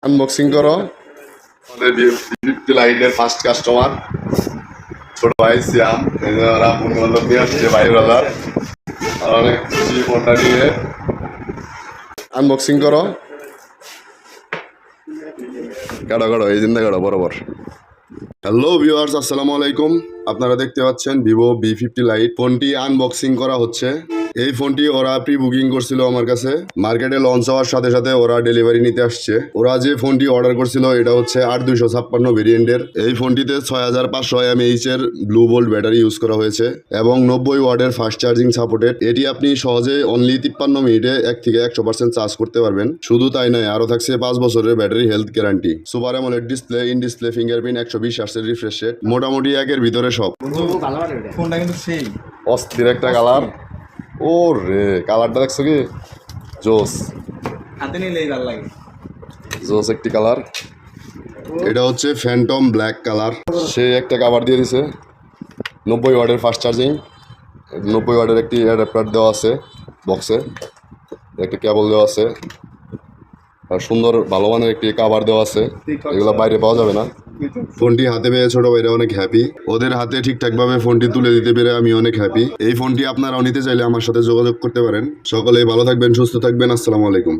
Unboxing করো। আমাদের beauty লাইটের ফার্স্ট কাস্টমার ছোট ভাই সিয়াম, ওরা বন্ধু নিয়ে আসছে ভাইওয়ালা, আর অনেক খুশি ফোনটা নিয়ে। আনবক্সিং করো, কাটো কাটো, এই জিন্দা কাটো বরাবর। হ্যালো ভিউয়ার্স, আসসালামু আলাইকুম। আপনারা দেখতে পাচ্ছেন ভিভো V50 লাইট ফোনটি আনবক্সিং করা হচ্ছে। এই ফোনটি ওরা প্রি বুকিং করছিল আমার কাছে। মার্কেটে লঞ্চ হওয়ার সাথে সাথে ওরা ডেলিভারি নিতে আসছে। ওরা যে ফোনটি অর্ডার করছিল এটা হচ্ছে 8256 ভেরিয়েন্টের। এই ফোনটিতে 6500 mAh এর ব্লু বোল্ট ব্যাটারি ইউজ করা হয়েছে এবং 90 ওয়াটের ফাস্ট চার্জিং সাপোর্টেড। এটি আপনি সহজে অনলি 53 মিনিটে 1 থেকে 100% চার্জ করতে পারবেন। শুধু তাই নয়, আরো থাকছে 5 বছরের battery health guarantee. Super AMOLED display, in display fingerprint, 120 হার্টজের রিফ্রেশ রেট, মোটামুটি একের ভিতরে সব। ফোনটা কিন্তু সেই অস্থির একটা কালার। ও রে, কালারটা দেখছো কি? জোস হাতে নিলেই ভালো লাগে। জোস একটি কালার। এটা হচ্ছে ফ্যান্টম ব্ল্যাক কালার। সে একটা কাভার দিয়ে দিছে। 90 ওয়াটের ফাস্ট চার্জিং, 90 ওয়াটের একটি অ্যাডাপ্টার দেওয়া আছে বক্সে, একটা কেবল দেওয়া আছে, আর সুন্দর ভালো মানের একটি কাভার দেওয়া আছে। এগুলো বাইরে পাওয়া যাবে না। ফোনটি হাতে পেয়ে ছোট ভাইরা অনেক হ্যাপি। ওদের হাতে ঠিকঠাকভাবে ফোনটি তুলে দিতে পেরে আমি অনেক হ্যাপি। এই ফোনটি আপনারাও নিতে চাইলে আমার সাথে যোগাযোগ করতে পারেন। সকলেই ভালো থাকবেন, সুস্থ থাকবেন। আসসালামু আলাইকুম।